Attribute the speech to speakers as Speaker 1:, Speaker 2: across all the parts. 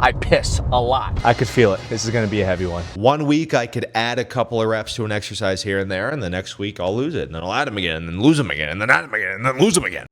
Speaker 1: I piss a lot. I could feel it. This is gonna be a heavy one.
Speaker 2: One week I could add a couple of reps to an exercise here and there, and the next week I'll lose it, and then I'll add them again, and then lose them again, and then add them again, and then lose them again.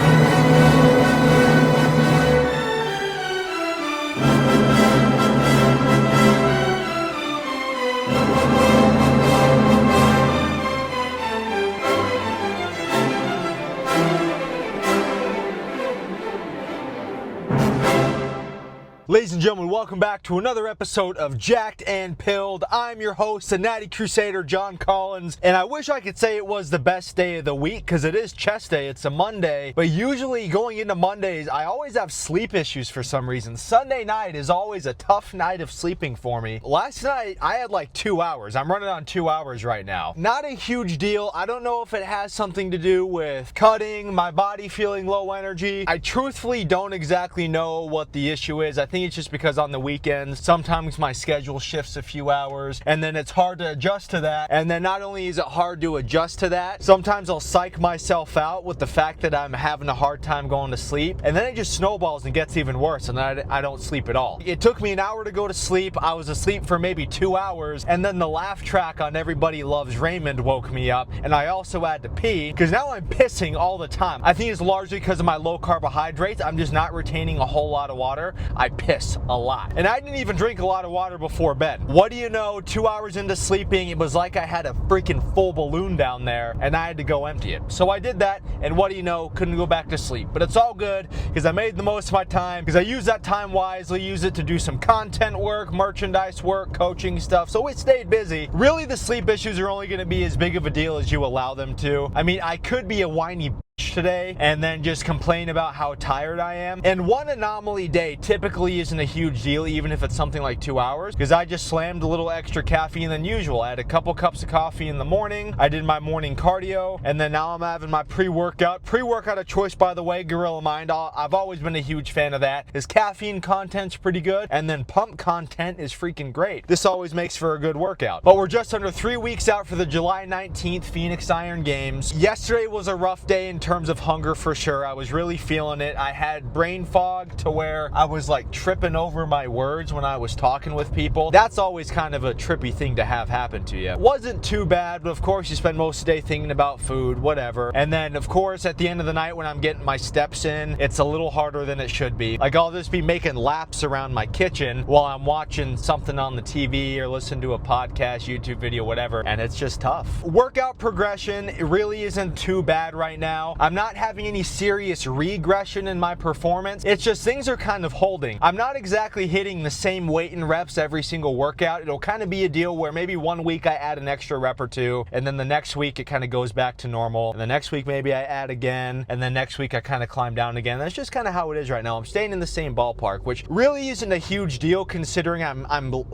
Speaker 1: Ladies and gentlemen, welcome back to another episode of Jacked and Pilled. I'm your host, the Natty Crusader, John Collins, and I wish I could say it was the best day of the week because it is chest day. It's a Monday, but usually going into Mondays, I always have sleep issues for some reason. Sunday night is always a tough night of sleeping for me. Last night, I had like 2 hours. I'm running on 2 hours right now. Not a huge deal. I don't know if it has something to do with cutting, my body feeling low energy. I truthfully don't exactly know what the issue is. I think it's just because on the weekends, sometimes my schedule shifts a few hours and then it's hard to adjust to that. And then not only is it hard to adjust to that, sometimes I'll psych myself out with the fact that I'm having a hard time going to sleep. And then it just snowballs and gets even worse and I don't sleep at all. It took me an hour to go to sleep. I was asleep for maybe 2 hours. And then the laugh track on Everybody Loves Raymond woke me up. And I also had to pee because now I'm pissing all the time. I think it's largely because of my low carbohydrates. I'm just not retaining a whole lot of water. I piss a lot. And I didn't even drink a lot of water before bed. What do you know, 2 hours into sleeping, it was like I had a freaking full balloon down there and I had to go empty it. So I did that, and what do you know, couldn't go back to sleep. But it's all good because I made the most of my time, because I used that time wisely, used it to do some content work, merchandise work, coaching stuff, so it stayed busy. Really, the sleep issues are only going to be as big of a deal as you allow them to. I mean, I could be a whiny today and then just complain about how tired I am. And one anomaly day typically isn't a huge deal, even if it's something like 2 hours, because I just slammed a little extra caffeine than usual. I had a couple cups of coffee in the morning, I did my morning cardio, and then now I'm having my pre-workout of choice, by the way, Gorilla Mind. I've always been a huge fan of that. His caffeine content's pretty good, and then pump content is freaking great. This always makes for a good workout. But we're just under 3 weeks out for the July 19th Phoenix Iron Games. Yesterday was a rough day in terms of hunger for sure. I was really feeling it. I had brain fog to where I was like tripping over my words when I was talking with people. That's always kind of a trippy thing to have happen to you. It wasn't too bad, but of course you spend most of the day thinking about food, whatever. And then of course at the end of the night when I'm getting my steps in, it's a little harder than it should be. Like I'll just be making laps around my kitchen while I'm watching something on the TV or listening to a podcast, YouTube video, whatever, and it's just tough. Workout progression, it really isn't too bad right now. I'm not having any serious regression in my performance. It's just things are kind of holding. I'm not exactly hitting the same weight and reps every single workout. It'll kind of be a deal where maybe 1 week I add an extra rep or two, and then the next week it kind of goes back to normal, and the next week maybe I add again, and then next week I kind of climb down again. That's just kind of how it is right now. I'm staying in the same ballpark, which really isn't a huge deal considering I'm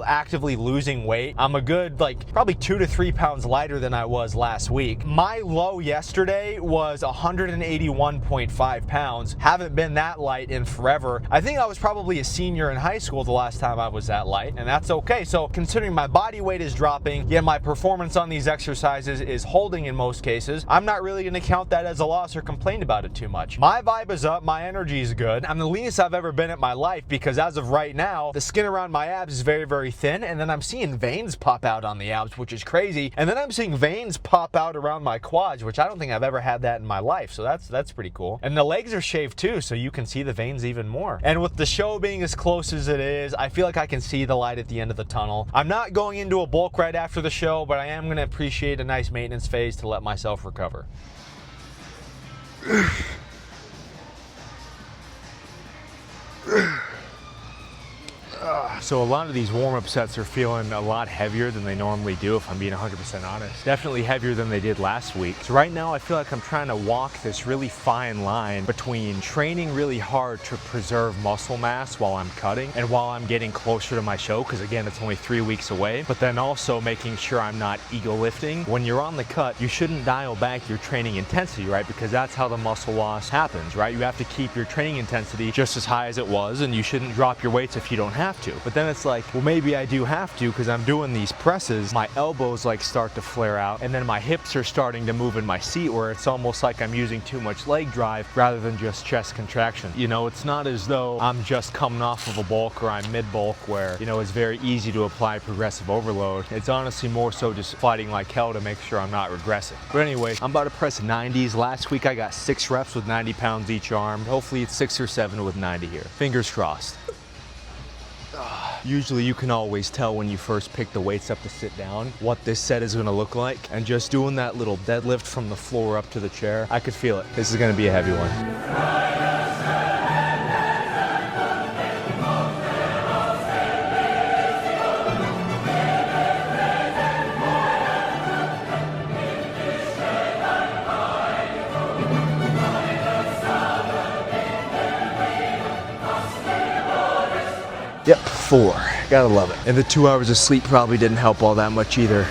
Speaker 1: actively losing weight. I'm a good probably 2 to 3 pounds lighter than I was last week. My low yesterday was 181.5 pounds. Haven't been that light in forever. I think I was probably a senior in high school the last time I was that light, and that's okay. So considering my body weight is dropping, yet my performance on these exercises is holding in most cases, I'm not really going to count that as a loss or complain about it too much. My vibe is up, my energy is good. I'm the leanest I've ever been in my life because as of right now, the skin around my abs is very, very thin, and then I'm seeing veins pop out on the abs, which is crazy, and then I'm seeing veins pop out around my quads, which I don't think I've ever had that in my life, so that's pretty cool. And the legs are shaved too, so you can see the veins even more. And with the show being as close as it is, I feel like I can see the light at the end of the tunnel. I'm not going into a bulk right after the show, but I am going to appreciate a nice maintenance phase to let myself recover. So a lot of these warm-up sets are feeling a lot heavier than they normally do, if I'm being 100% honest. Definitely heavier than they did last week. So right now I feel like I'm trying to walk this really fine line between training really hard to preserve muscle mass while I'm cutting and while I'm getting closer to my show, because again, it's only 3 weeks away, but then also making sure I'm not ego lifting. When you're on the cut, you shouldn't dial back your training intensity, right? Because that's how the muscle loss happens, right? You have to keep your training intensity just as high as it was, and you shouldn't drop your weights if you don't have have to. But then it's like, well, maybe I do have to because I'm doing these presses. My elbows like start to flare out, and then my hips are starting to move in my seat where it's almost like I'm using too much leg drive rather than just chest contraction. You know, it's not as though I'm just coming off of a bulk or I'm mid bulk where, you know, it's very easy to apply progressive overload. It's honestly more so just fighting like hell to make sure I'm not regressing. But anyway, I'm about to press 90s. Last week I got 6 reps with 90 pounds each arm. Hopefully it's 6 or 7 with 90 here. Fingers crossed. Usually you can always tell when you first pick the weights up to sit down what this set is going to look like, and just doing that little deadlift from the floor up to the chair, I could feel it. This is going to be a heavy one. Yep, 4. Gotta love it. And the 2 hours of sleep probably didn't help all that much either.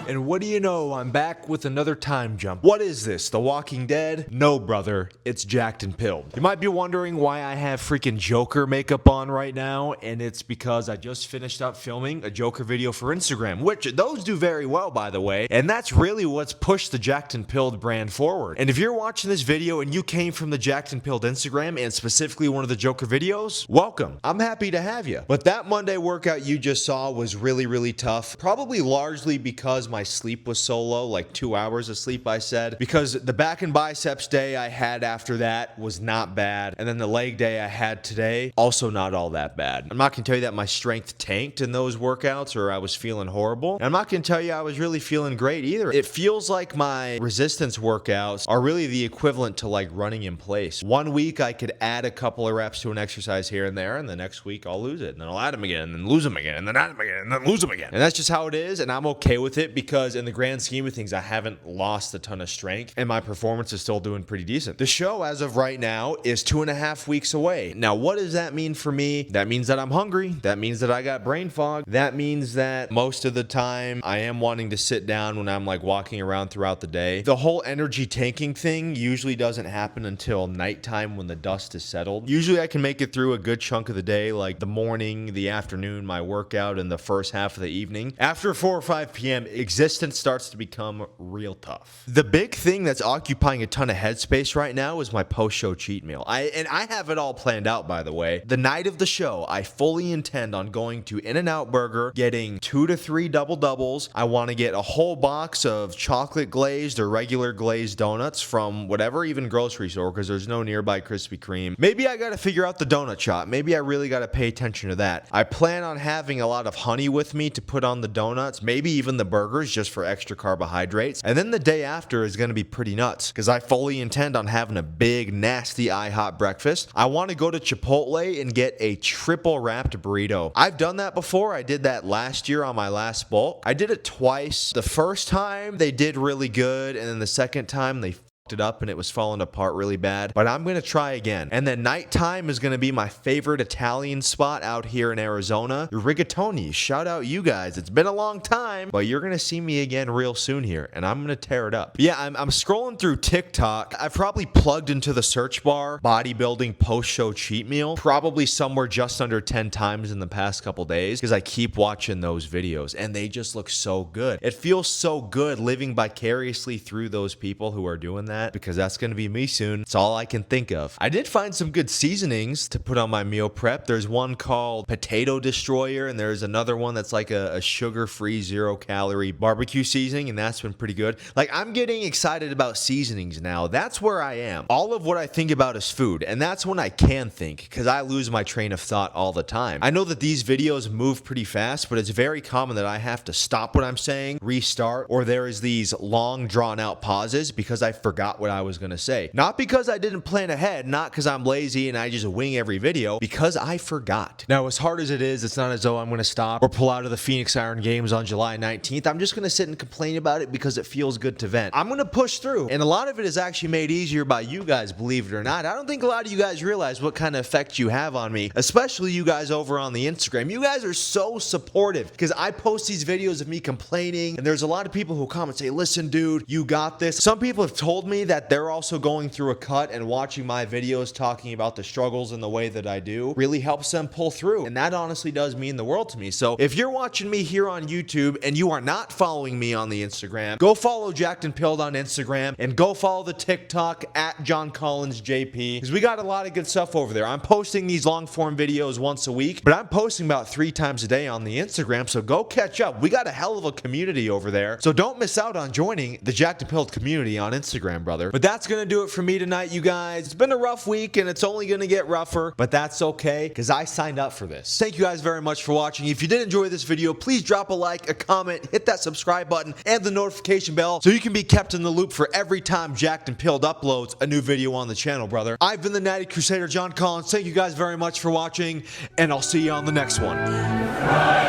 Speaker 1: And what do you know, I'm back with another time jump. What is this, The Walking Dead? No, brother, it's Jacked and Pilled. You might be wondering why I have freaking Joker makeup on right now, and it's because I just finished up filming a Joker video for Instagram, which those do very well, by the way, and that's really what's pushed the Jacked and Pilled brand forward. And if you're watching this video and you came from the Jacked and Pilled Instagram, and specifically one of the Joker videos, welcome. I'm happy to have you. But that Monday workout you just saw was really, really tough, probably largely because my sleep was so low, like 2 hours of sleep, I said, because the back and biceps day I had after that was not bad, and then the leg day I had today, also not all that bad. I'm not gonna tell you that my strength tanked in those workouts or I was feeling horrible, and I'm not gonna tell you I was really feeling great either. It feels like my resistance workouts are really the equivalent to like running in place. One week I could add a couple of reps to an exercise here and there, and the next week I'll lose it, and then I'll add them again, and then lose them again, and then add them again, and then lose them again. And that's just how it is, and I'm okay with it because in the grand scheme of things, I haven't lost a ton of strength, and my performance is still doing pretty decent. The show, as of right now, is 2.5 weeks away. Now, what does that mean for me? That means that I'm hungry. That means that I got brain fog. That means that most of the time, I am wanting to sit down when I'm like walking around throughout the day. The whole energy tanking thing usually doesn't happen until nighttime when the dust is settled. Usually I can make it through a good chunk of the day, like the morning, the afternoon, my workout, and the first half of the evening. After 4 or 5 p.m., existence starts to become real tough. The big thing that's occupying a ton of headspace right now is my post-show cheat meal. I have it all planned out, by the way. The night of the show, I fully intend on going to In-N-Out Burger, getting 2 to 3 double doubles. I want to get a whole box of chocolate glazed or regular glazed donuts from whatever even grocery store, because there's no nearby Krispy Kreme. Maybe I got to figure out the donut shop. Maybe I really got to pay attention to that. I plan on having a lot of honey with me to put on the donuts, maybe even the burgers, just for extra carbohydrates. And then the day after is going to be pretty nuts because I fully intend on having a big, nasty IHOP breakfast. I want to go to Chipotle and get a triple wrapped burrito. I've done that before. I did that last year on my last bulk. I did it twice. The first time they did really good, and then the second time they it up and it was falling apart really bad, but I'm gonna try again. And then nighttime is gonna be my favorite Italian spot out here in Arizona, Rigatoni. Shout out you guys. It's been a long time, but you're gonna see me again real soon here, and I'm gonna tear it up. Yeah, I'm scrolling through TikTok. I've probably plugged into the search bar bodybuilding post-show cheat meal probably somewhere just under 10 times in the past couple days because I keep watching those videos and they just look so good. It feels so good living vicariously through those people who are doing that.
Speaker 2: at, because that's going to be me soon. It's all I can think of. I did find some good seasonings to put on my meal prep. There's one called Potato Destroyer, and there's another one that's like a sugar-free, zero-calorie barbecue seasoning, and that's been pretty good. Like, I'm getting excited about seasonings now. That's where I am. All of what I think about is food, and that's when I can think, because I lose my train of thought all the time. I know that these videos move pretty fast, but it's very common that I have to stop what I'm saying, restart, or there is these long drawn-out pauses because I forgot what I was going to say. Not because I didn't plan ahead, not because I'm lazy and I just wing every video, because I forgot. Now, as hard as it is, it's not as though I'm going to stop or pull out of the Phoenix Iron Games on July 19th. I'm just going to sit and complain about it because it feels good to vent. I'm going to push through, and a lot of it is actually made easier by you guys, believe it or not. I don't think a lot of you guys realize what kind of effect you have on me, especially you guys over on the Instagram. You guys are so supportive because I post these videos of me complaining, and there's a lot of people who comment and say, listen, dude, you got this. Some people have told me that they're also going through a cut, and watching my videos talking about the struggles and the way that I do really helps them pull through, and that honestly does mean the world to me. So if you're watching me here on YouTube and you are not following me on the Instagram, go follow Jacked and Pilled on Instagram, and go follow the TikTok at John Collins JP, because we got a lot of good stuff over there. I'm posting these long form videos once a week, but I'm posting about 3 times a day on the Instagram, so go catch up. We got a hell of a community over there, so don't miss out on joining the Jacked and Pilled community on Instagram, brother. But that's gonna do it for me tonight, you guys. It's been a rough week, and it's only gonna get rougher, but that's okay, because I signed up for this. Thank you guys very much for watching. If you did enjoy this video, please drop a like, a comment, hit that subscribe button, and the notification bell so you can be kept in the loop for every time Jacked and Pilled uploads a new video on the channel, brother. I've been the Natty Crusader, John Collins. Thank you guys very much for watching, and I'll see you on the next one.